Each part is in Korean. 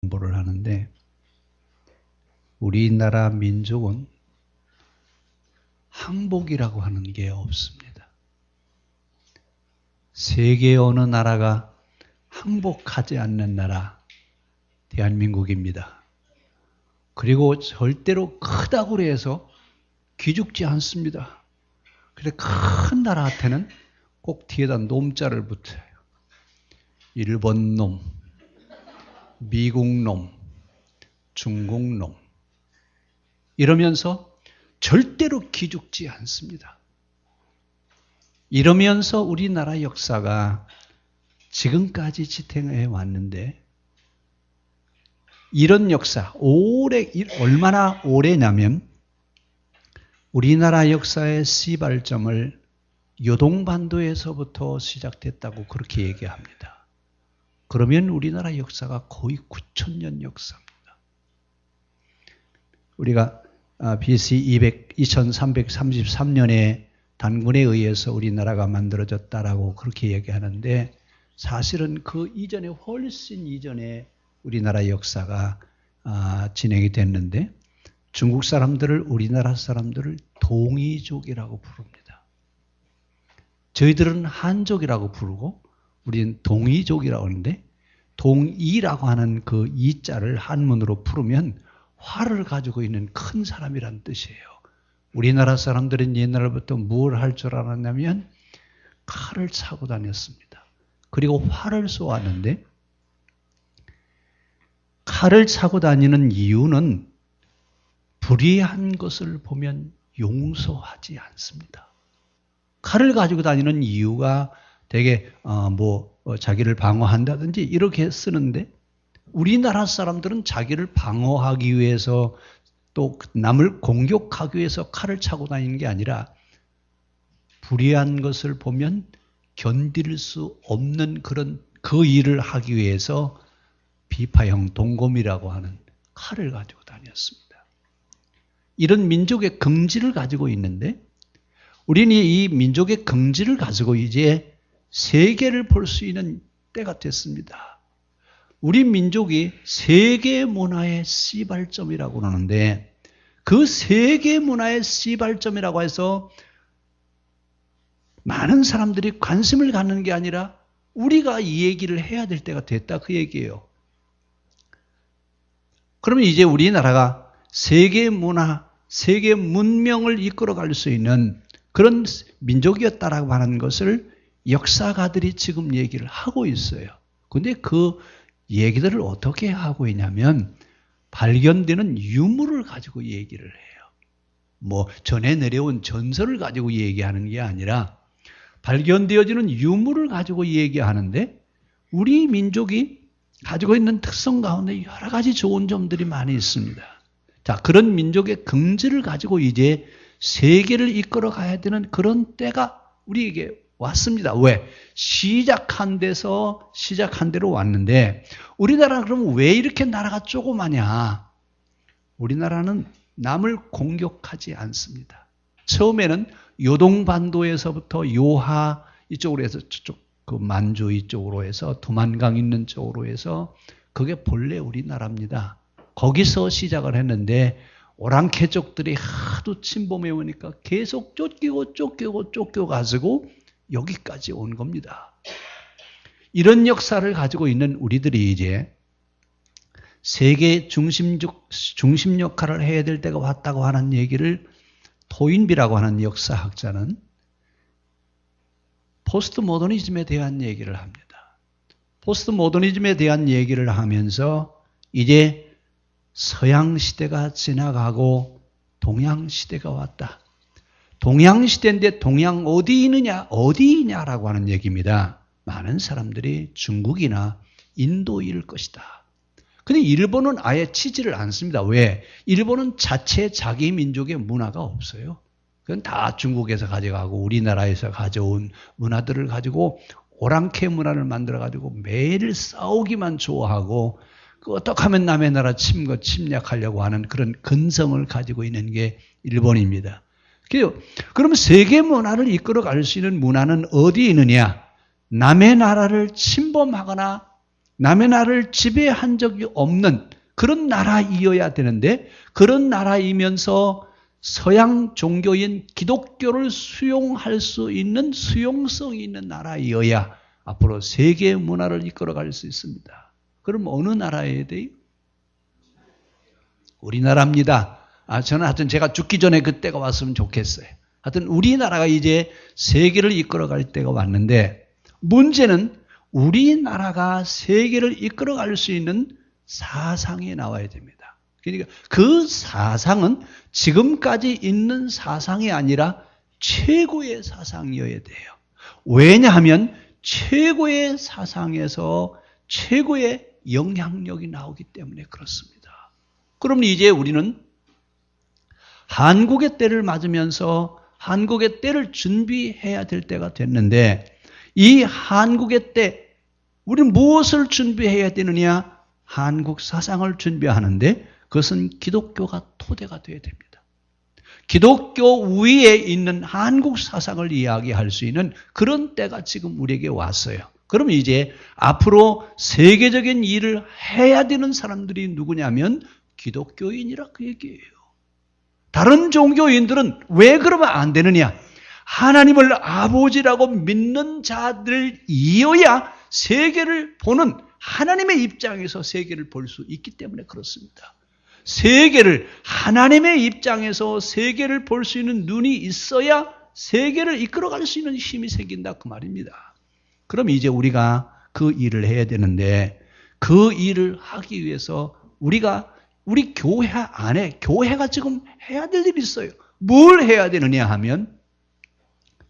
공부를 하는데 우리나라 민족은 항복이라고 하는 게 없습니다. 세계 어느 나라가 항복하지 않는 나라 대한민국입니다. 그리고 절대로 크다고 해서 기죽지 않습니다. 그래서 큰 나라한테는 꼭 뒤에다 놈자를 붙여요. 일본 놈, 미국 놈, 중국 놈. 이러면서 절대로 기죽지 않습니다. 이러면서 우리나라 역사가 지금까지 지탱해 왔는데 이런 역사, 얼마나 오래냐면 우리나라 역사의 시발점을 요동반도에서부터 시작됐다고 그렇게 얘기합니다. 그러면 우리나라 역사가 거의 9,000년 역사입니다. 우리가 BC 2333년에 단군에 의해서 우리나라가 만들어졌다라고 그렇게 얘기하는데 사실은 그 이전에 훨씬 이전에 우리나라 역사가 진행이 됐는데 중국 사람들을 우리나라 사람들을 동이족이라고 부릅니다. 저희들은 한족이라고 부르고 우리는 동이족이라고 하는데 동이라고 하는 그 이자를 한문으로 풀으면 활을 가지고 있는 큰 사람이란 뜻이에요. 우리나라 사람들은 옛날부터 뭘 할 줄 알았냐면 칼을 차고 다녔습니다. 그리고 활을 쏘았는데 칼을 차고 다니는 이유는 불의한 것을 보면 용서하지 않습니다. 칼을 가지고 다니는 이유가 되게 자기를 방어한다든지 이렇게 쓰는데 우리나라 사람들은 자기를 방어하기 위해서 또 남을 공격하기 위해서 칼을 차고 다니는 게 아니라 불의한 것을 보면 견딜 수 없는 그런 그 일을 하기 위해서 비파형 동검이라고 하는 칼을 가지고 다녔습니다. 이런 민족의 긍지를 가지고 있는데 우리는 이 민족의 긍지를 가지고 이제 세계를 볼 수 있는 때가 됐습니다. 우리 민족이 세계 문화의 시발점이라고 하는데 그 세계 문화의 시발점이라고 해서 많은 사람들이 관심을 갖는 게 아니라 우리가 이 얘기를 해야 될 때가 됐다 그 얘기예요. 그러면 이제 우리나라가 세계 문화, 세계 문명을 이끌어갈 수 있는 그런 민족이었다라고 하는 것을 역사가들이 지금 얘기를 하고 있어요. 그런데 그 얘기들을 어떻게 하고 있냐면 발견되는 유물을 가지고 얘기를 해요. 전에 내려온 전설을 가지고 얘기하는 게 아니라 발견되어지는 유물을 가지고 얘기하는데 우리 민족이 가지고 있는 특성 가운데 여러 가지 좋은 점들이 많이 있습니다. 자, 그런 민족의 긍지를 가지고 이제 세계를 이끌어 가야 되는 그런 때가 우리에게 왔습니다. 왜? 시작한 대로 왔는데 우리나라는 그럼 왜 이렇게 나라가 조그마냐? 우리나라는 남을 공격하지 않습니다. 처음에는 요동반도에서부터 요하 이쪽으로 해서 저쪽 그 만주 이쪽으로 해서 두만강 있는 쪽으로 해서 그게 본래 우리나라입니다. 거기서 시작을 했는데 오랑캐족들이 하도 침범해 오니까 계속 쫓겨가지고 여기까지 온 겁니다. 이런 역사를 가지고 있는 우리들이 이제 세계 중심 역할을 해야 될 때가 왔다고 하는 얘기를 토인비라고 하는 역사학자는 포스트 모더니즘에 대한 얘기를 합니다. 포스트 모더니즘에 대한 얘기를 하면서 이제 서양 시대가 지나가고 동양 시대가 왔다. 동양 시대인데 동양 어디 있냐라고 하는 얘기입니다. 많은 사람들이 중국이나 인도일 것이다. 근데 일본은 아예 치지를 않습니다. 왜? 일본은 자기 민족의 문화가 없어요. 그건 다 중국에서 가져가고 우리나라에서 가져온 문화들을 가지고 오랑캐 문화를 만들어가지고 매일 싸우기만 좋아하고 어떻게 하면 남의 나라 침략하려고 하는 그런 근성을 가지고 있는 게 일본입니다. 그럼 세계 문화를 이끌어갈 수 있는 문화는 어디에 있느냐? 남의 나라를 침범하거나 남의 나라를 지배한 적이 없는 그런 나라이어야 되는데 그런 나라이면서 서양 종교인 기독교를 수용할 수 있는 수용성이 있는 나라이어야 앞으로 세계 문화를 이끌어갈 수 있습니다. 그럼 어느 나라여야 돼요? 우리나라입니다. 저는 하여튼 제가 죽기 전에 그때가 왔으면 좋겠어요. 하여튼 우리나라가 이제 세계를 이끌어갈 때가 왔는데 문제는 우리나라가 세계를 이끌어갈 수 있는 사상이 나와야 됩니다. 그러니까 그 사상은 지금까지 있는 사상이 아니라 최고의 사상이어야 돼요. 왜냐하면 최고의 사상에서 최고의 영향력이 나오기 때문에 그렇습니다. 그럼 이제 우리는 한국의 때를 맞으면서 한국의 때를 준비해야 될 때가 됐는데 이 한국의 때 우리는 무엇을 준비해야 되느냐? 한국 사상을 준비하는데 그것은 기독교가 토대가 되어야 됩니다. 기독교 위에 있는 한국 사상을 이야기할 수 있는 그런 때가 지금 우리에게 왔어요. 그럼 이제 앞으로 세계적인 일을 해야 되는 사람들이 누구냐면 기독교인이라 그 얘기예요. 다른 종교인들은 왜 그러면 안 되느냐? 하나님을 아버지라고 믿는 자들이어야 세계를 보는 하나님의 입장에서 세계를 볼 수 있기 때문에 그렇습니다. 세계를 하나님의 입장에서 세계를 볼 수 있는 눈이 있어야 세계를 이끌어갈 수 있는 힘이 생긴다 그 말입니다. 그럼 이제 우리가 그 일을 해야 되는데 그 일을 하기 위해서 우리 교회 안에 교회가 지금 해야 될 일이 있어요. 뭘 해야 되느냐 하면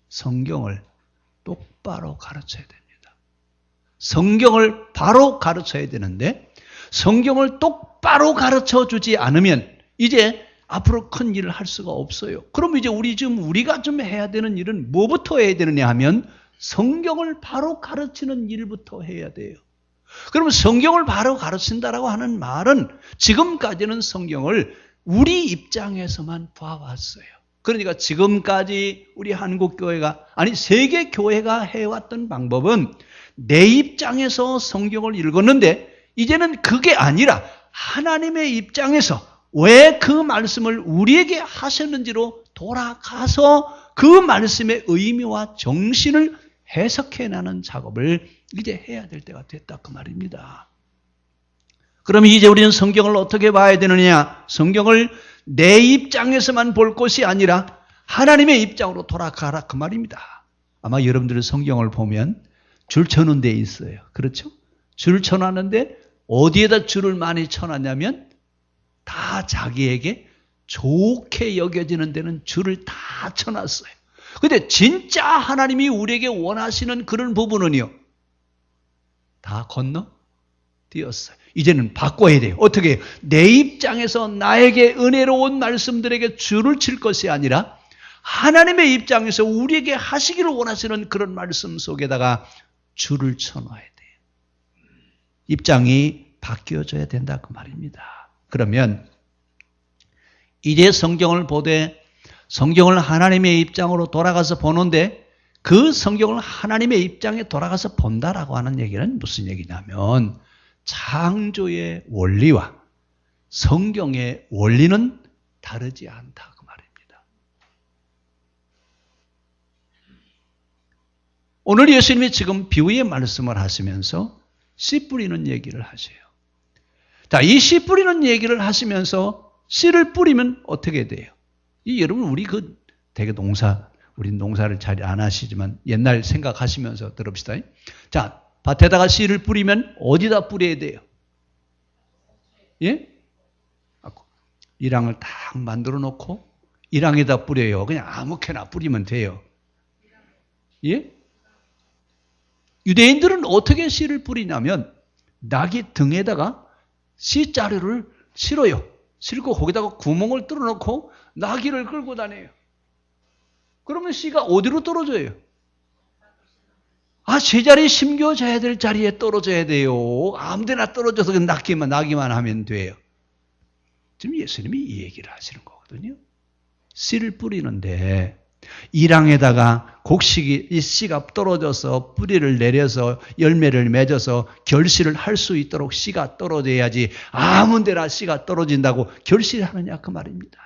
성경을 똑바로 가르쳐야 됩니다. 성경을 바로 가르쳐야 되는데 성경을 똑바로 가르쳐 주지 않으면 이제 앞으로 큰 일을 할 수가 없어요. 그럼 이제 우리가 좀 해야 되는 일은 뭐부터 해야 되느냐 하면 성경을 바로 가르치는 일부터 해야 돼요. 그러면 성경을 바로 가르친다라고 하는 말은 지금까지는 성경을 우리 입장에서만 봐왔어요. 그러니까 지금까지 우리 한국교회가 아니 세계교회가 해왔던 방법은 내 입장에서 성경을 읽었는데 이제는 그게 아니라 하나님의 입장에서 왜 그 말씀을 우리에게 하셨는지로 돌아가서 그 말씀의 의미와 정신을 해석해내는 작업을 이제 해야 될 때가 됐다 그 말입니다. 그럼 이제 우리는 성경을 어떻게 봐야 되느냐? 성경을 내 입장에서만 볼 것이 아니라 하나님의 입장으로 돌아가라 그 말입니다. 아마 여러분들은 성경을 보면 줄 쳐놓은 데 있어요. 그렇죠? 줄 쳐놨는데 어디에다 줄을 많이 쳐놨냐면 다 자기에게 좋게 여겨지는 데는 줄을 다 쳐놨어요. 근데 진짜 하나님이 우리에게 원하시는 그런 부분은요. 다 건너뛰었어요. 이제는 바꿔야 돼요. 어떻게 해요? 내 입장에서 나에게 은혜로운 말씀들에게 줄을 칠 것이 아니라 하나님의 입장에서 우리에게 하시기를 원하시는 그런 말씀 속에다가 줄을 쳐놔야 돼요. 입장이 바뀌어져야 된다 그 말입니다. 그러면 이제 성경을 보되 성경을 하나님의 입장으로 돌아가서 보는데 그 성경을 하나님의 입장에 돌아가서 본다라고 하는 얘기는 무슨 얘기냐면 창조의 원리와 성경의 원리는 다르지 않다 그 말입니다. 오늘 예수님이 지금 비유의 말씀을 하시면서 씨 뿌리는 얘기를 하세요. 자, 이 씨 뿌리는 얘기를 하시면서 씨를 뿌리면 어떻게 돼요? 여러분 우리 되게 우리 농사를 잘 안 하시지만 옛날 생각하시면서 들읍시다. 자, 밭에다가 씨를 뿌리면 어디다 뿌려야 돼요? 예? 일항을 딱 만들어 놓고 일항에다 뿌려요. 그냥 아무렇게나 뿌리면 돼요. 예? 유대인들은 어떻게 씨를 뿌리냐면 나귀 등에다가 씨자루를 실어요. 실고 거기다가 구멍을 뚫어놓고 나귀를 끌고 다녀요. 그러면 씨가 어디로 떨어져요? 제자리에 심겨져야 될 자리에 떨어져야 돼요. 아무데나 떨어져서 나기만 하면 돼요. 지금 예수님이 이 얘기를 하시는 거거든요. 씨를 뿌리는데 이랑에다가 곡식이 이 씨가 떨어져서 뿌리를 내려서 열매를 맺어서 결실을 할 수 있도록 씨가 떨어져야지 아무 데나 씨가 떨어진다고 결실하느냐 그 말입니다.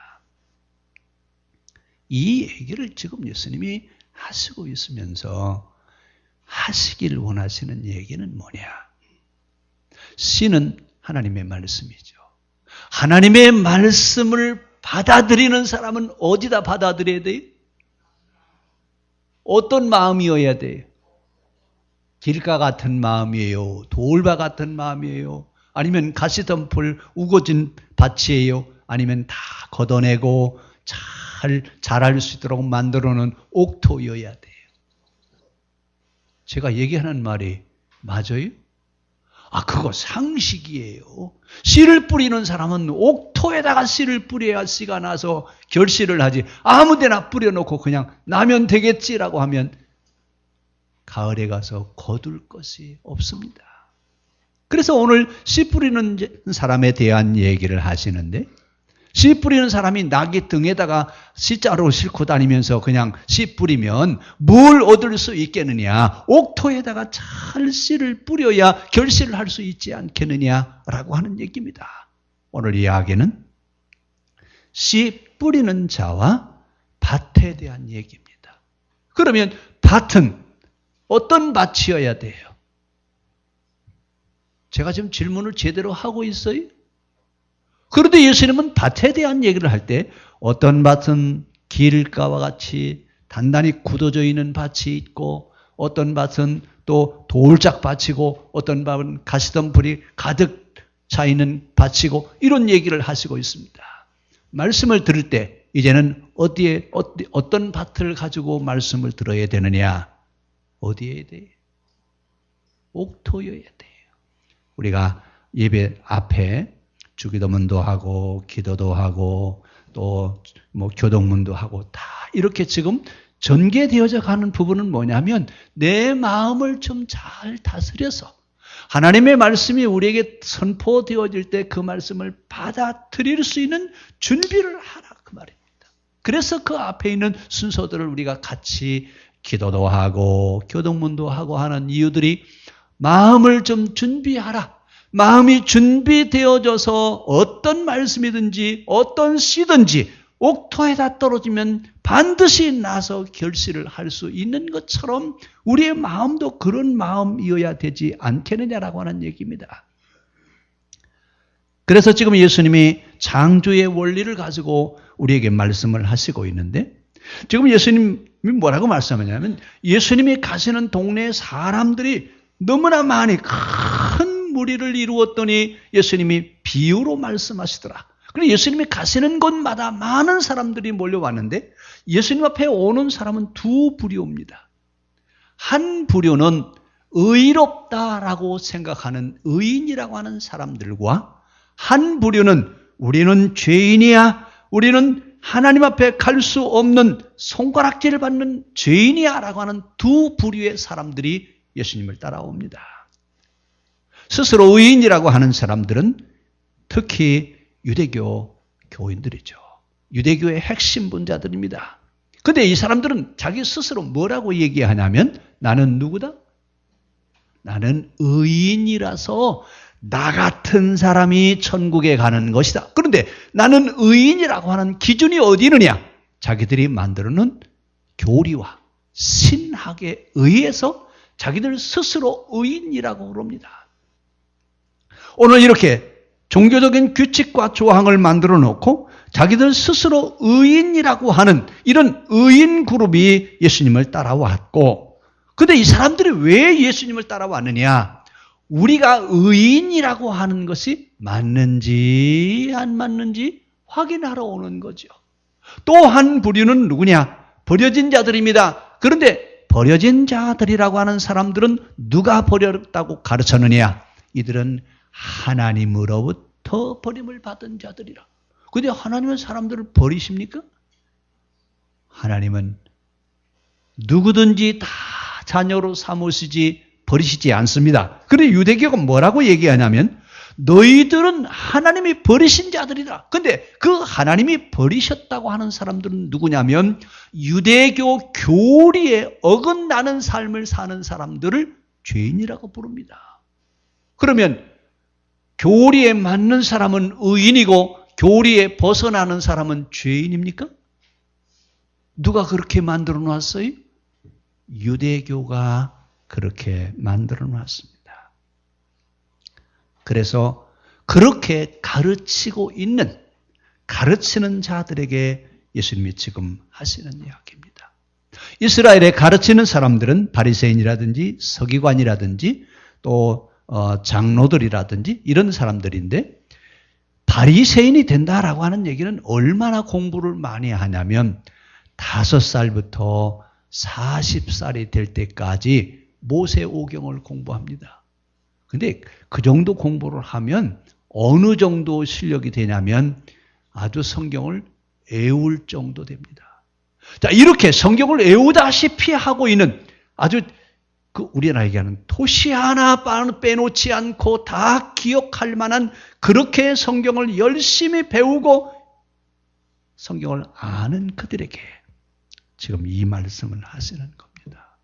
이 얘기를 지금 예수님이 하시고 있으면서 하시길 원하시는 얘기는 뭐냐? 씨는 하나님의 말씀이죠. 하나님의 말씀을 받아들이는 사람은 어디다 받아들여야 돼요? 어떤 마음이어야 돼요? 길가 같은 마음이에요? 돌바 같은 마음이에요? 아니면 가시덤불 우거진 밭이에요? 아니면 다 걷어내고 잘 자랄 수 있도록 만들어놓은 옥토여야 돼요. 제가 얘기하는 말이 맞아요? 그거 상식이에요. 씨를 뿌리는 사람은 옥토에다가 씨를 뿌려야 씨가 나서 결실을 하지. 아무 데나 뿌려놓고 그냥 나면 되겠지라고 하면 가을에 가서 거둘 것이 없습니다. 그래서 오늘 씨 뿌리는 사람에 대한 얘기를 하시는데, 씨 뿌리는 사람이 낙이 등에다가 씨자루 싣고 다니면서 그냥 씨 뿌리면 뭘 얻을 수 있겠느냐? 옥토에다가 잘 씨를 뿌려야 결실을 할 수 있지 않겠느냐라고 하는 얘기입니다. 오늘 이야기는 씨 뿌리는 자와 밭에 대한 얘기입니다. 그러면 밭은 어떤 밭이어야 돼요? 제가 지금 질문을 제대로 하고 있어요? 그런데 예수님은 밭에 대한 얘기를 할 때 어떤 밭은 길가와 같이 단단히 굳어져 있는 밭이 있고 어떤 밭은 또 돌짝밭이고 어떤 밭은 가시덤불이 가득 차 있는 밭이고 이런 얘기를 하시고 있습니다. 말씀을 들을 때 이제는 어떤 밭을 가지고 말씀을 들어야 되느냐? 어디에 대해? 옥토여야 돼요. 우리가 예배 앞에 주기도문도 하고 기도도 하고 또 뭐 교동문도 하고 다 이렇게 지금 전개되어져 가는 부분은 뭐냐면 내 마음을 좀 잘 다스려서 하나님의 말씀이 우리에게 선포되어질 때 그 말씀을 받아들일 수 있는 준비를 하라 그 말입니다. 그래서 그 앞에 있는 순서들을 우리가 같이 기도도 하고 교동문도 하고 하는 이유들이 마음을 좀 준비하라. 마음이 준비되어져서 어떤 말씀이든지 어떤 씨든지 옥토에다 떨어지면 반드시 나서 결실을 할 수 있는 것처럼 우리의 마음도 그런 마음이어야 되지 않겠느냐라고 하는 얘기입니다. 그래서 지금 예수님이 창조의 원리를 가지고 우리에게 말씀을 하시고 있는데 지금 예수님이 뭐라고 말씀하냐면 예수님이 가시는 동네 사람들이 너무나 많이 큰 무리를 이루었더니 예수님이 비유로 말씀하시더라. 그리고 예수님이 가시는 곳마다 많은 사람들이 몰려왔는데 예수님 앞에 오는 사람은 두 부류입니다. 한 부류는 의롭다라고 생각하는 의인이라고 하는 사람들과 한 부류는 우리는 죄인이야, 우리는 하나님 앞에 갈 수 없는 손가락질을 받는 죄인이야 라고 하는 두 부류의 사람들이 예수님을 따라옵니다. 스스로 의인이라고 하는 사람들은 특히 유대교 교인들이죠. 유대교의 핵심 분자들입니다. 그런데 이 사람들은 자기 스스로 뭐라고 얘기하냐면 나는 누구다? 나는 의인이라서 나 같은 사람이 천국에 가는 것이다. 그런데 나는 의인이라고 하는 기준이 어디 있느냐? 자기들이 만들어놓은 교리와 신학에 의해서 자기들 스스로 의인이라고 그럽니다. 오늘 이렇게 종교적인 규칙과 조항을 만들어 놓고 자기들 스스로 의인이라고 하는 이런 의인 그룹이 예수님을 따라왔고, 근데 이 사람들이 왜 예수님을 따라왔느냐? 우리가 의인이라고 하는 것이 맞는지 안 맞는지 확인하러 오는 거죠. 또 한 부류는 누구냐? 버려진 자들입니다. 그런데 버려진 자들이라고 하는 사람들은 누가 버렸다고 가르쳤느냐? 이들은 하나님으로부터 버림을 받은 자들이라. 그런데 하나님은 사람들을 버리십니까? 하나님은 누구든지 다 자녀로 삼으시지 버리시지 않습니다. 그런데 유대교가 뭐라고 얘기하냐면 너희들은 하나님이 버리신 자들이다. 근데 그 하나님이 버리셨다고 하는 사람들은 누구냐면 유대교 교리에 어긋나는 삶을 사는 사람들을 죄인이라고 부릅니다. 그러면 교리에 맞는 사람은 의인이고 교리에 벗어나는 사람은 죄인입니까? 누가 그렇게 만들어 놨어요? 유대교가 그렇게 만들어 놨습니다. 그래서 그렇게 가르치는 자들에게 예수님이 지금 하시는 이야기입니다. 이스라엘에 가르치는 사람들은 바리새인이라든지 서기관이라든지 또 장로들이라든지 이런 사람들인데, 바리새인이 된다라고 하는 얘기는 얼마나 공부를 많이 하냐면 5살부터 40살이 될 때까지 모세오경을 공부합니다. 근데 그 정도 공부를 하면 어느 정도 실력이 되냐면 아주 성경을 애울 정도 됩니다. 자, 이렇게 성경을 애우다시피 하고 있는 아주 우리나라 얘기하는 토시 하나 빼놓지 않고 다 기억할 만한, 그렇게 성경을 열심히 배우고 성경을 아는 그들에게 지금 이 말씀을 하시는 겁니다.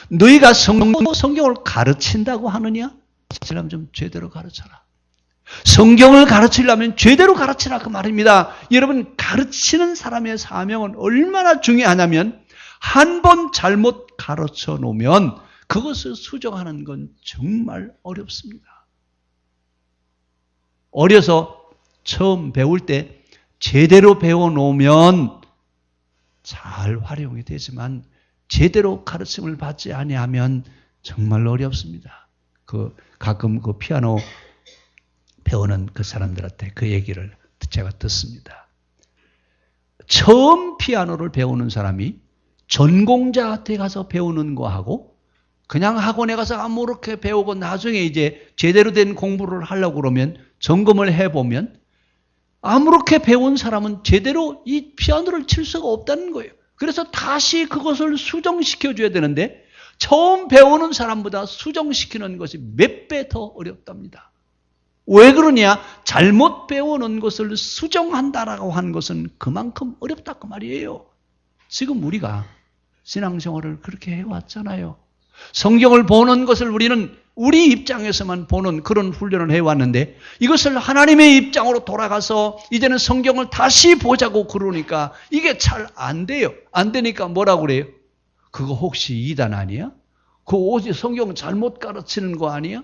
너희가 성경을 가르친다고 하느냐? 가르치려면 좀 제대로 가르쳐라. 성경을 가르치려면 제대로 가르치라, 그 말입니다. 여러분, 가르치는 사람의 사명은 얼마나 중요하냐면 한 번 잘못 가르쳐 놓으면 그것을 수정하는 건 정말 어렵습니다. 어려서 처음 배울 때 제대로 배워놓으면 잘 활용이 되지만 제대로 가르침을 받지 아니하면 정말 어렵습니다. 가끔 피아노 배우는 그 사람들한테 그 얘기를 제가 듣습니다. 처음 피아노를 배우는 사람이 전공자한테 가서 배우는 거하고 그냥 학원에 가서 아무렇게 배우고 나중에 이제 제대로 된 공부를 하려고 그러면 점검을 해보면 아무렇게 배운 사람은 제대로 이 피아노를 칠 수가 없다는 거예요. 그래서 다시 그것을 수정시켜줘야 되는데 처음 배우는 사람보다 수정시키는 것이 몇 배 더 어렵답니다. 왜 그러냐? 잘못 배우는 것을 수정한다라고 하는 것은 그만큼 어렵다 그 말이에요. 지금 우리가 신앙생활을 그렇게 해왔잖아요. 성경을 보는 것을 우리는 우리 입장에서만 보는 그런 훈련을 해왔는데 이것을 하나님의 입장으로 돌아가서 이제는 성경을 다시 보자고 그러니까 이게 잘 안 돼요. 안 되니까 뭐라고 그래요? 그거 혹시 이단 아니야? 그거 오직 성경 잘못 가르치는 거 아니야?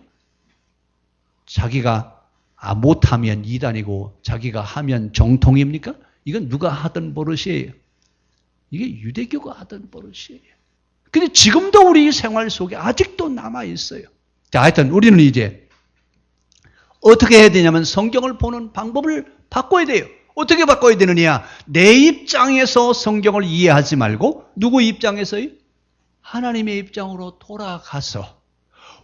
자기가 못하면 이단이고 자기가 하면 정통입니까? 이건 누가 하던 버릇이에요. 이게 유대교가 하던 버릇이에요. 근데 지금도 우리 생활 속에 아직도 남아있어요. 자, 하여튼 우리는 이제 어떻게 해야 되냐면 성경을 보는 방법을 바꿔야 돼요. 어떻게 바꿔야 되느냐? 내 입장에서 성경을 이해하지 말고 누구 입장에서요? 하나님의 입장으로 돌아가서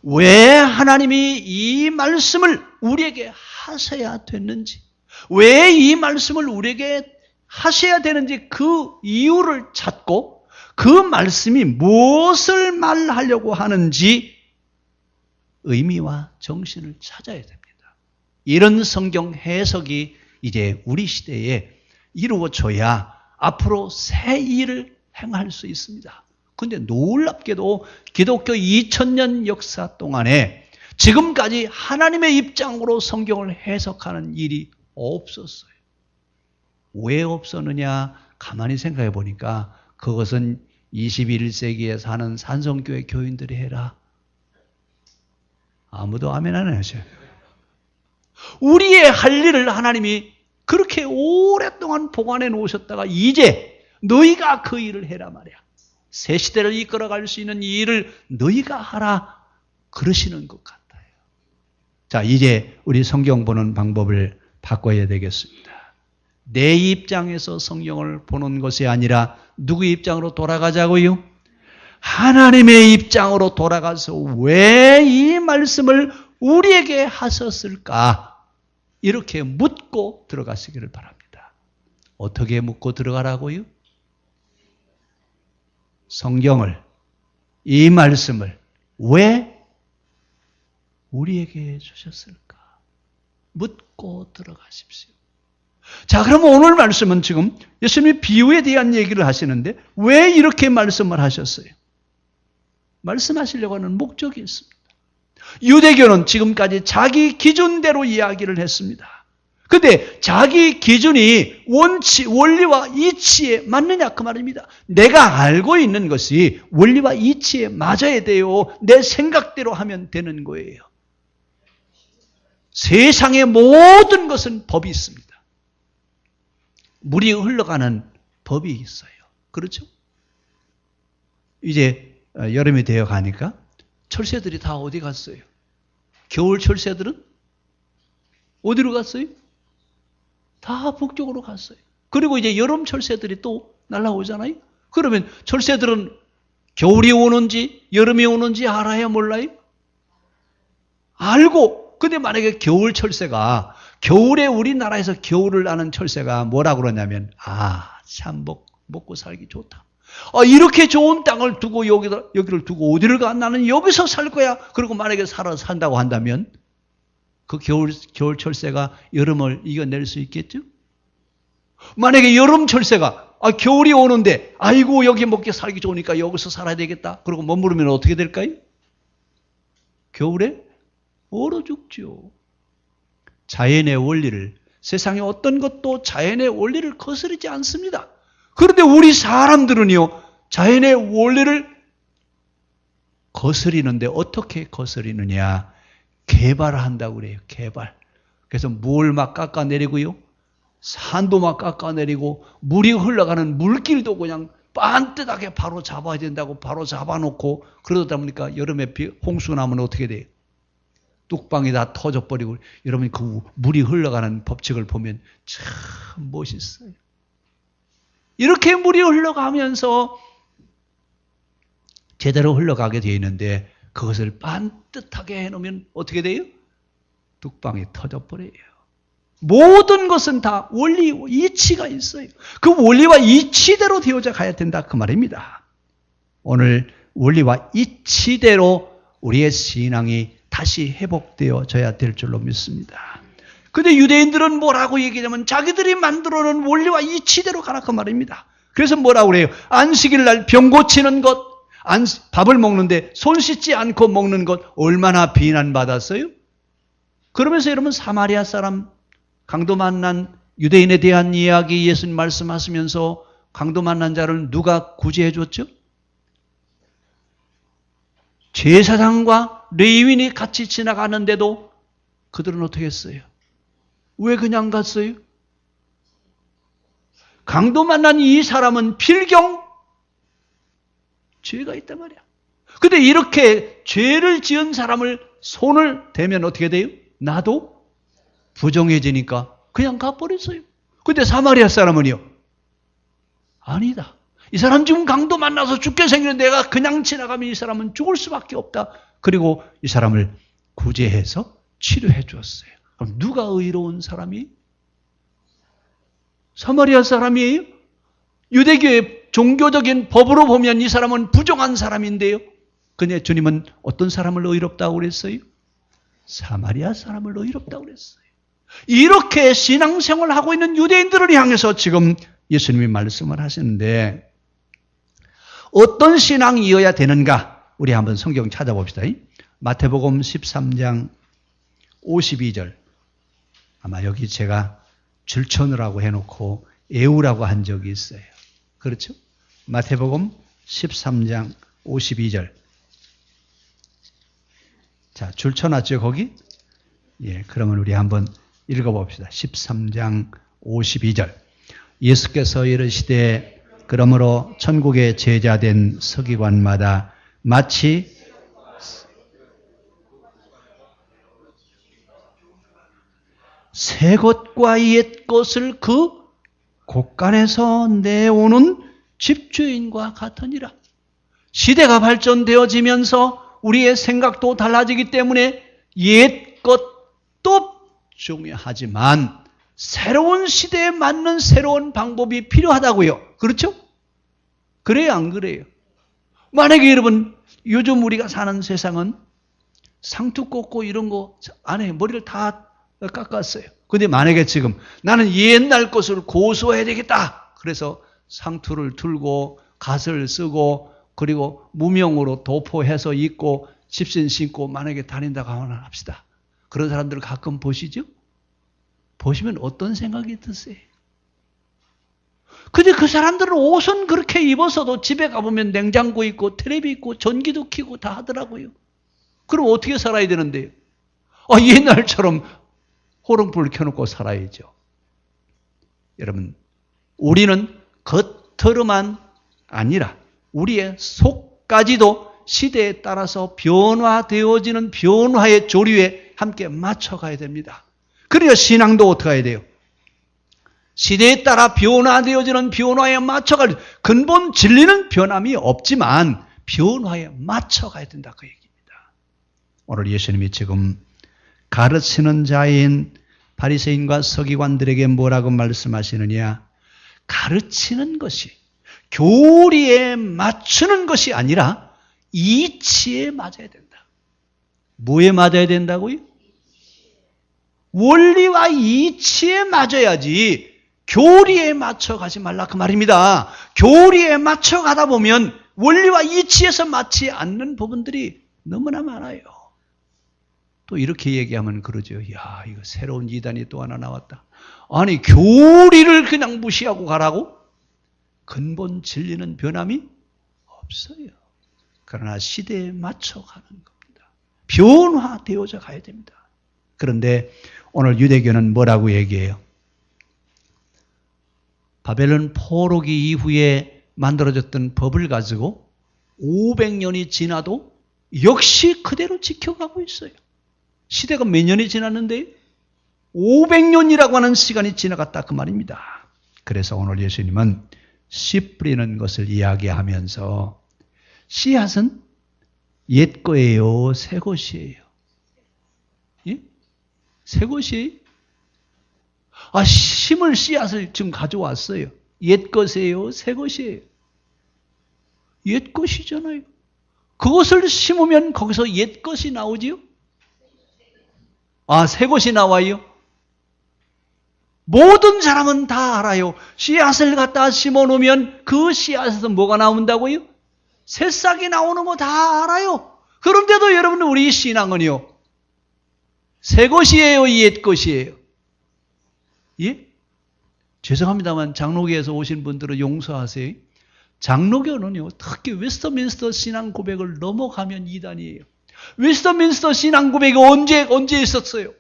왜 하나님이 이 말씀을 우리에게 하셔야 됐는지, 왜 이 말씀을 우리에게 하셔야 되는지 그 이유를 찾고 그 말씀이 무엇을 말하려고 하는지 의미와 정신을 찾아야 됩니다. 이런 성경 해석이 이제 우리 시대에 이루어져야 앞으로 새 일을 행할 수 있습니다. 그런데 놀랍게도 기독교 2000년 역사 동안에 지금까지 하나님의 입장으로 성경을 해석하는 일이 없었어요. 왜 없었느냐? 가만히 생각해 보니까 그것은 21세기에 사는 산성교회 교인들이 해라. 아무도 아멘 안 하셔요. 우리의 할 일을 하나님이 그렇게 오랫동안 보관해 놓으셨다가 이제 너희가 그 일을 해라 말이야. 새 시대를 이끌어갈 수 있는 이 일을 너희가 하라 그러시는 것 같아요. 자, 이제 우리 성경 보는 방법을 바꿔야 되겠습니다. 내 입장에서 성경을 보는 것이 아니라 누구 입장으로 돌아가자고요? 하나님의 입장으로 돌아가서 왜 이 말씀을 우리에게 하셨을까? 이렇게 묻고 들어가시기를 바랍니다. 어떻게 묻고 들어가라고요? 성경을, 이 말씀을 왜 우리에게 주셨을까? 묻고 들어가십시오. 자, 그럼 오늘 말씀은 지금 예수님이 비유에 대한 얘기를 하시는데 왜 이렇게 말씀을 하셨어요? 말씀하시려고 하는 목적이 있습니다. 유대교는 지금까지 자기 기준대로 이야기를 했습니다. 근데 자기 기준이 원리와 이치에 맞느냐 그 말입니다. 내가 알고 있는 것이 원리와 이치에 맞아야 돼요. 내 생각대로 하면 되는 거예요. 세상의 모든 것은 법이 있습니다. 물이 흘러가는 법이 있어요. 그렇죠? 이제 여름이 되어 가니까 철새들이 다 어디 갔어요? 겨울 철새들은 어디로 갔어요? 다 북쪽으로 갔어요. 그리고 이제 여름 철새들이 또 날아오잖아요. 그러면 철새들은 겨울이 오는지 여름이 오는지 알아야 몰라요? 알고. 근데 만약에 겨울 철새가 겨울에 우리나라에서 겨울을 나는 철새가 뭐라고 그러냐면 참 먹고 살기 좋다. 이렇게 좋은 땅을 두고 여기를 두고 어디를 가? 나는 여기서 살 거야. 그리고 만약에 산다고 한다면 그 겨울 철새가 여름을 이겨낼 수 있겠죠? 만약에 여름 철새가 겨울이 오는데 아이고 여기 먹기 살기 좋으니까 여기서 살아야 되겠다. 그리고 머무르면 어떻게 될까요? 겨울에 얼어 죽죠. 자연의 원리를, 세상의 어떤 것도 자연의 원리를 거스르지 않습니다. 그런데 우리 사람들은요, 자연의 원리를 거스리는데 어떻게 거스리느냐? 개발한다고 그래요. 개발. 그래서 물 막 깎아내리고요. 산도 막 깎아내리고 물이 흘러가는 물길도 그냥 반듯하게 바로 잡아야 된다고 바로 잡아놓고 그러다 보니까 여름에 홍수 나면 어떻게 돼요? 뚝방이 다 터져버리고 여러분이 그 물이 흘러가는 법칙을 보면 참 멋있어요. 이렇게 물이 흘러가면서 제대로 흘러가게 되어 있는데 그것을 반듯하게 해놓으면 어떻게 돼요? 뚝방이 터져버려요. 모든 것은 다 원리, 이치가 있어요. 그 원리와 이치대로 되어져 가야 된다 그 말입니다. 오늘 원리와 이치대로 우리의 신앙이 다시 회복되어져야 될 줄로 믿습니다. 근데 유대인들은 뭐라고 얘기하냐면 자기들이 만들어놓은 원리와 이치대로 가라 그 말입니다. 그래서 뭐라고 그래요? 안식일 날 병 고치는 것, 밥을 먹는데 손 씻지 않고 먹는 것 얼마나 비난받았어요? 그러면서 여러분 사마리아 사람 강도 만난 유대인에 대한 이야기 예수님 말씀하시면서 강도 만난 자를 누가 구제해 줬죠? 제사장과 레위인이 같이 지나가는데도 그들은 어떻게 했어요? 왜 그냥 갔어요? 강도 만난 이 사람은 필경 죄가 있단 말이야. 근데 이렇게 죄를 지은 사람을 손을 대면 어떻게 돼요? 나도 부정해지니까 그냥 가버렸어요. 근데 사마리아 사람은요? 아니다. 이 사람 지금 강도 만나서 죽게 생겼는데 내가 그냥 지나가면 이 사람은 죽을 수밖에 없다. 그리고 이 사람을 구제해서 치료해 주었어요. 그럼 누가 의로운 사람이? 사마리아 사람이에요? 유대교의 종교적인 법으로 보면 이 사람은 부정한 사람인데요. 근데 주님은 어떤 사람을 의롭다고 그랬어요? 사마리아 사람을 의롭다고 그랬어요. 이렇게 신앙생활을 하고 있는 유대인들을 향해서 지금 예수님이 말씀을 하시는데 어떤 신앙이어야 되는가? 우리 한번 성경 찾아봅시다. 마태복음 13장 52절. 아마 여기 제가 줄쳐놓으라고 해놓고 애우라고 한 적이 있어요. 그렇죠? 마태복음 13장 52절. 자, 줄쳐놨죠, 거기? 예, 그러면 우리 한번 읽어봅시다. 13장 52절. 예수께서 이르시되 그러므로 천국의 제자된 서기관마다 마치 새 것과 옛 것을 그 곳간에서 내오는 집주인과 같으니라. 시대가 발전되어지면서 우리의 생각도 달라지기 때문에 옛 것도 중요하지만 새로운 시대에 맞는 새로운 방법이 필요하다고요. 그렇죠? 그래요, 안 그래요? 만약에 여러분 요즘 우리가 사는 세상은 상투 꽂고 이런 거 안에 머리를 다 깎았어요. 근데 만약에 지금 나는 옛날 것을 고수해야 되겠다. 그래서 상투를 들고 갓을 쓰고 그리고 무명으로 도포해서 입고 집신 신고 만약에 다닌다고 합시다. 그런 사람들을 가끔 보시죠? 보시면 어떤 생각이 드세요? 근데 그 사람들은 옷은 그렇게 입어서도 집에 가보면 냉장고 있고 텔레비 있고 전기도 켜고 다 하더라고요. 그럼 어떻게 살아야 되는데요? 옛날처럼 호롱불을 켜놓고 살아야죠. 여러분, 우리는 겉으로만 아니라 우리의 속까지도 시대에 따라서 변화되어지는 변화의 조류에 함께 맞춰가야 됩니다. 그래야 신앙도 어떻게 해야 돼요? 시대에 따라 변화되어지는 변화에 맞춰갈 근본 진리는 변함이 없지만 변화에 맞춰가야 된다 그 얘기입니다. 오늘 예수님이 지금 가르치는 자인 바리새인과 서기관들에게 뭐라고 말씀하시느냐? 가르치는 것이 교리에 맞추는 것이 아니라 이치에 맞아야 된다. 뭐에 맞아야 된다고요? 원리와 이치에 맞아야지 교리에 맞춰 가지 말라 그 말입니다. 교리에 맞춰 가다 보면 원리와 이치에서 맞지 않는 부분들이 너무나 많아요. 또 이렇게 얘기하면 그러죠. 야, 이거 새로운 이단이 또 하나 나왔다. 아니, 교리를 그냥 무시하고 가라고? 근본 진리는 변함이 없어요. 그러나 시대에 맞춰 가는 겁니다. 변화되어져 가야 됩니다. 그런데 오늘 유대교는 뭐라고 얘기해요? 바벨론 포로기 이후에 만들어졌던 법을 가지고 500년이 지나도 역시 그대로 지켜가고 있어요. 시대가 몇 년이 지났는데 500년이라고 하는 시간이 지나갔다 그 말입니다. 그래서 오늘 예수님은 씨 뿌리는 것을 이야기하면서 씨앗은 옛 거예요? 새 것이에요? 예? 새 것이에요? 심을 씨앗을 지금 가져왔어요. 옛 것이에요? 새 것이에요? 옛 것이잖아요. 그것을 심으면 거기서 옛 것이 나오지요? 새 것이 나와요? 모든 사람은 다 알아요. 씨앗을 갖다 심어 놓으면 그 씨앗에서 뭐가 나온다고요? 새싹이 나오는 거 다 알아요. 그런데도 여러분, 우리 신앙은요, 새 것이에요? 옛 것이에요? 예? 죄송합니다만 장로교에서 오신 분들은 용서하세요. 장로교는요, 특히 웨스터민스터 신앙 고백을 넘어가면 이단이에요. 웨스터민스터 신앙 고백이 언제 있었어요?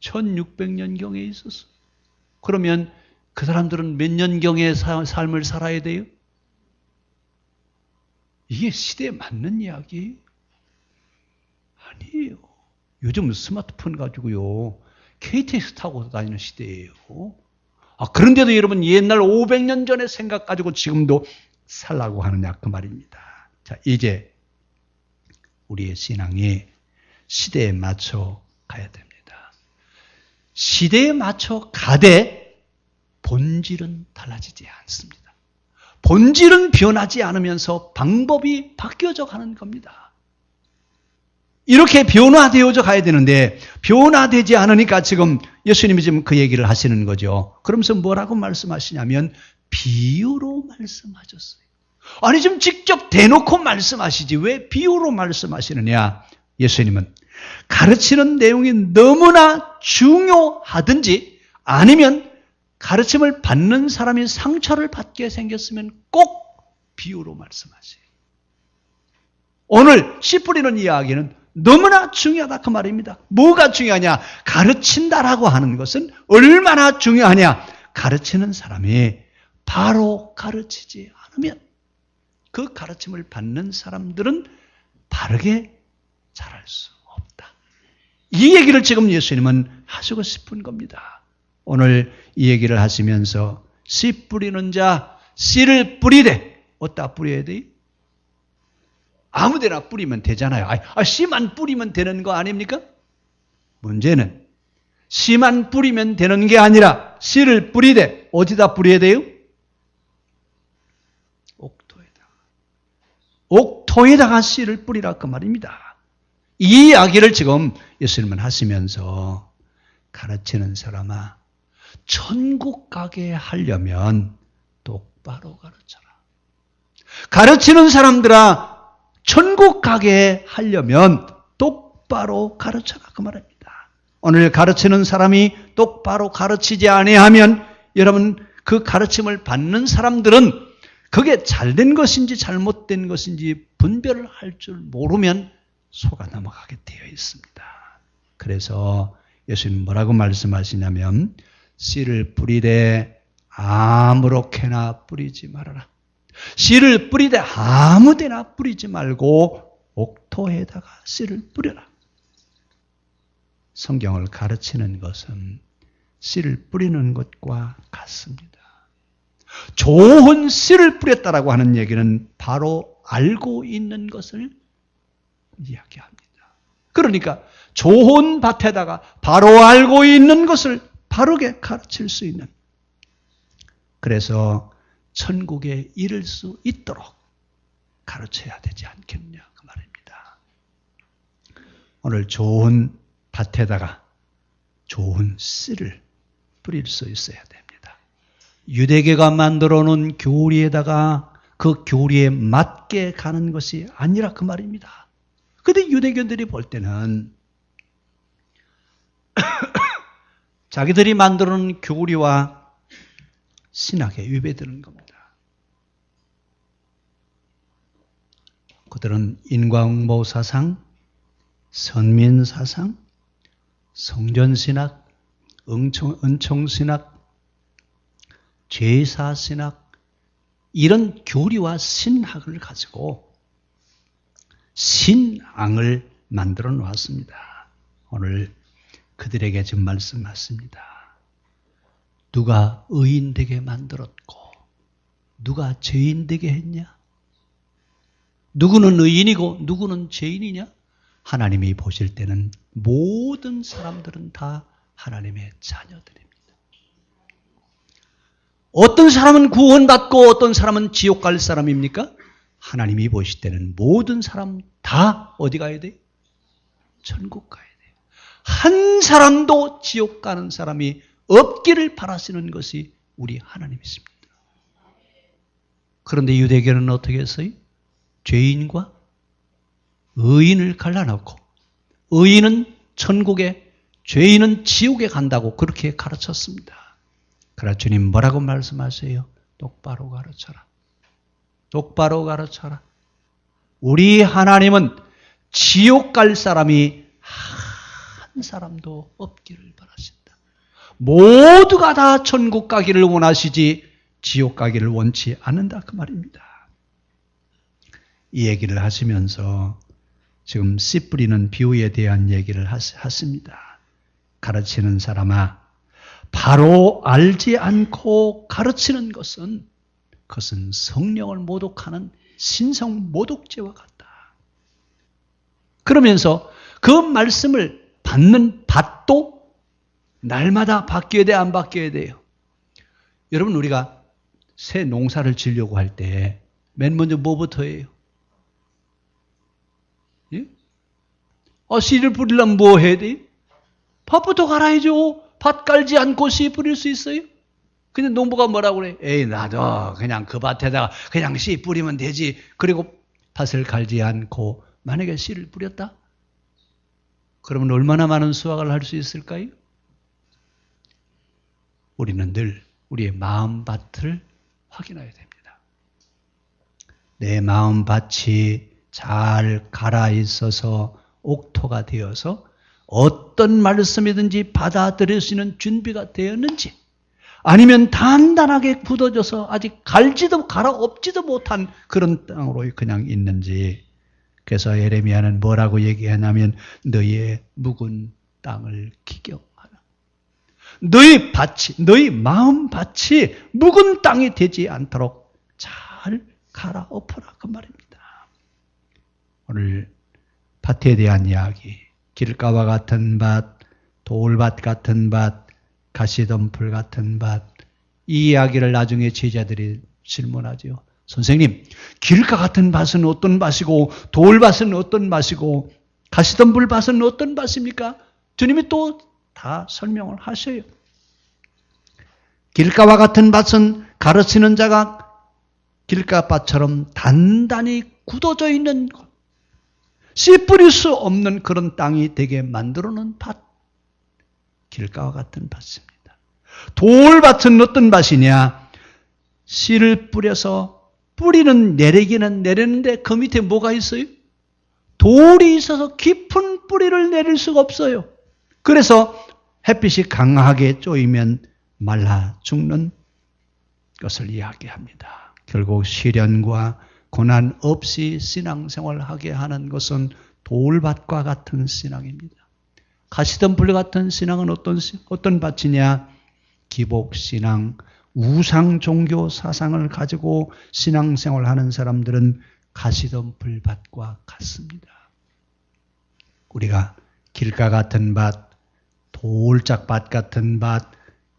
1600년경에 있었어요. 그러면 그 사람들은 몇 년경의 삶을 살아야 돼요? 이게 시대에 맞는 이야기예요? 아니에요. 요즘 스마트폰 가지고요, KTX 타고 다니는 시대예요. 그런데도 여러분 옛날 500년 전의 생각 가지고 지금도 살라고 하느냐 그 말입니다. 자, 이제 우리의 신앙이 시대에 맞춰 가야 됩니다. 시대에 맞춰 가되 본질은 달라지지 않습니다. 본질은 변하지 않으면서 방법이 바뀌어져 가는 겁니다. 이렇게 변화되어져 가야 되는데 변화되지 않으니까 지금 예수님이 지금 그 얘기를 하시는 거죠. 그러면서 뭐라고 말씀하시냐면 비유로 말씀하셨어요. 아니, 지금 직접 대놓고 말씀하시지 왜 비유로 말씀하시느냐? 예수님은 가르치는 내용이 너무나 중요하든지 아니면 가르침을 받는 사람이 상처를 받게 생겼으면 꼭 비유로 말씀하세요. 오늘 씨 뿌리는 이야기는 너무나 중요하다 그 말입니다. 뭐가 중요하냐? 가르친다라고 하는 것은 얼마나 중요하냐? 가르치는 사람이 바로 가르치지 않으면 그 가르침을 받는 사람들은 바르게 자랄 수 없다. 이 얘기를 지금 예수님은 하시고 싶은 겁니다. 오늘 이 얘기를 하시면서 씨 뿌리는 자 씨를 뿌리되 어디다 뿌려야 돼요? 아무데나 뿌리면 되잖아요. 씨만 뿌리면 되는 거 아닙니까? 문제는 씨만 뿌리면 되는 게 아니라 씨를 뿌리되 어디다 뿌려야 돼요? 옥토에다가 씨를 뿌리라 그 말입니다. 이 이야기를 지금 예수님은 하시면서 가르치는 사람아, 천국 가게 하려면 똑바로 가르쳐라. 가르치는 사람들아, 천국 가게 하려면 똑바로 가르쳐라. 그 말입니다. 오늘 가르치는 사람이 똑바로 가르치지 아니하면 여러분 그 가르침을 받는 사람들은 그게 잘된 것인지 잘못된 것인지 분별을 할 줄 모르면 속아 넘어가게 되어 있습니다. 그래서 예수님 뭐라고 말씀하시냐면 씨를 뿌리되 아무렇게나 뿌리지 말아라. 씨를 뿌리되 아무데나 뿌리지 말고 옥토에다가 씨를 뿌려라. 성경을 가르치는 것은 씨를 뿌리는 것과 같습니다. 좋은 씨를 뿌렸다라고 하는 얘기는 바로 알고 있는 것을 이야기합니다. 그러니까 좋은 밭에다가 바로 알고 있는 것을 바르게 가르칠 수 있는, 그래서 천국에 이를 수 있도록 가르쳐야 되지 않겠느냐 그 말입니다. 오늘 좋은 밭에다가 좋은 씨를 뿌릴 수 있어야 됩니다. 유대교가 만들어 놓은 교리에다가 그 교리에 맞게 가는 것이 아니라 그 말입니다. 그런데 유대교들이 볼 때는 자기들이 만들어 놓은 교리와 신학에 위배되는 겁니다. 그들은 인과응보 사상, 선민 사상, 성전신학, 은총신학, 제사신학, 이런 교리와 신학을 가지고 신앙을 만들어 놓았습니다. 오늘 그들에게 지금 말씀하십니다. 누가 의인 되게 만들었고 누가 죄인 되게 했냐? 누구는 의인이고 누구는 죄인이냐? 하나님이 보실 때는 모든 사람들은 다 하나님의 자녀들입니다. 어떤 사람은 구원받고 어떤 사람은 지옥 갈 사람입니까? 하나님이 보실 때는 모든 사람 다 어디 가야 돼요? 천국 가야 돼요. 한 사람도 지옥 가는 사람이 없기를 바라시는 것이 우리 하나님이십니다. 그런데 유대교는 어떻게 했어요? 죄인과 의인을 갈라놓고 의인은 천국에, 죄인은 지옥에 간다고 그렇게 가르쳤습니다. 그러나 주님 뭐라고 말씀하세요? 똑바로 가르쳐라. 똑바로 가르쳐라. 우리 하나님은 지옥 갈 사람이 한 사람도 없기를 바라신다. 모두가 다 천국 가기를 원하시지 지옥 가기를 원치 않는다 그 말입니다. 이 얘기를 하시면서 지금 씨 뿌리는 비유에 대한 얘기를 하십니다. 가르치는 사람아, 바로 알지 않고 가르치는 것은 그것은 성령을 모독하는 신성 모독죄와 같다. 그러면서 그 말씀을 받는 밭도 날마다 바뀌어야 돼, 안 바뀌어야 돼요? 여러분, 우리가 새 농사를 지려고 할 때 맨 먼저 뭐부터 해요? 예? 씨를 뿌리려면 뭐 해야 돼요? 밭부터 갈아야죠. 밭 깔지 않고 씨 뿌릴 수 있어요? 근데 농부가 뭐라고 그래? 에이, 나도 그냥 그 밭에다가 그냥 씨 뿌리면 되지. 그리고 밭을 갈지 않고 만약에 씨를 뿌렸다? 그러면 얼마나 많은 수확을 할 수 있을까요? 우리는 늘 우리의 마음밭을 확인해야 됩니다. 내 마음밭이 잘 갈아 있어서 옥토가 되어서 어떤 말씀이든지 받아들일 수 있는 준비가 되었는지, 아니면 단단하게 굳어져서 아직 갈지도 갈아엎지도 못한 그런 땅으로 그냥 있는지. 그래서 예레미야는 뭐라고 얘기하냐면 너희의 묵은 땅을 기경하라. 너희 밭이, 너희 마음밭이 묵은 땅이 되지 않도록 잘 갈아엎어라 그 말입니다. 오늘 밭에 대한 이야기, 길가와 같은 밭, 돌밭 같은 밭, 가시덤불 같은 밭, 이 이야기를 나중에 제자들이 질문하죠. 선생님, 길가 같은 밭은 어떤 밭이고 돌밭은 어떤 밭이고 가시덤불 밭은 어떤 밭입니까? 주님이 또 다 설명을 하셔요. 길가와 같은 밭은 가르치는 자가 길가밭처럼 단단히 굳어져 있는 것, 씨 뿌릴 수 없는 그런 땅이 되게 만들어 놓은 밭, 길가와 같은 밭입니다. 돌밭은 어떤 밭이냐? 씨를 뿌려서 뿌리는 내리기는 내리는데 그 밑에 뭐가 있어요? 돌이 있어서 깊은 뿌리를 내릴 수가 없어요. 그래서 햇빛이 강하게 쪼이면 말라 죽는 것을 이야기합니다. 결국 시련과 고난 없이 신앙생활을 하게 하는 것은 돌밭과 같은 신앙입니다. 가시덤불 같은 신앙은 어떤 밭이냐? 기복신앙, 우상 종교 사상을 가지고 신앙생활을 하는 사람들은 가시덤불 밭과 같습니다. 우리가 길가 같은 밭, 돌짝밭 같은 밭,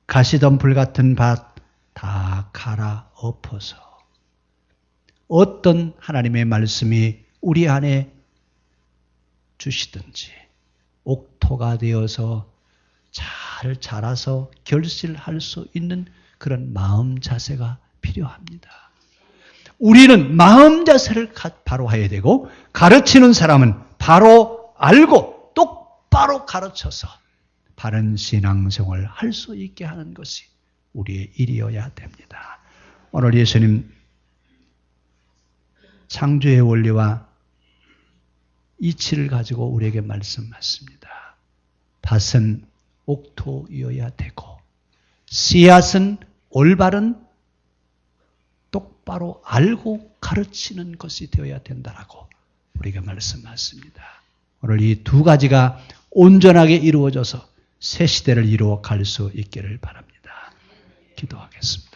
가시덤불 같은 밭 다 갈아엎어서 어떤 하나님의 말씀이 우리 안에 주시든지 옥토가 되어서 잘 자라서 결실할 수 있는 그런 마음 자세가 필요합니다. 우리는 마음 자세를 바로 해야 되고, 가르치는 사람은 바로 알고 똑바로 가르쳐서 바른 신앙생활을 할 수 있게 하는 것이 우리의 일이어야 됩니다. 오늘 예수님 창조의 원리와 이치를 가지고 우리에게 말씀하십니다. 밭은 옥토이어야 되고, 씨앗은 올바른 똑바로 알고 가르치는 것이 되어야 된다라고 우리가 말씀하십니다. 오늘 이 두 가지가 온전하게 이루어져서 새 시대를 이루어 갈 수 있기를 바랍니다. 기도하겠습니다.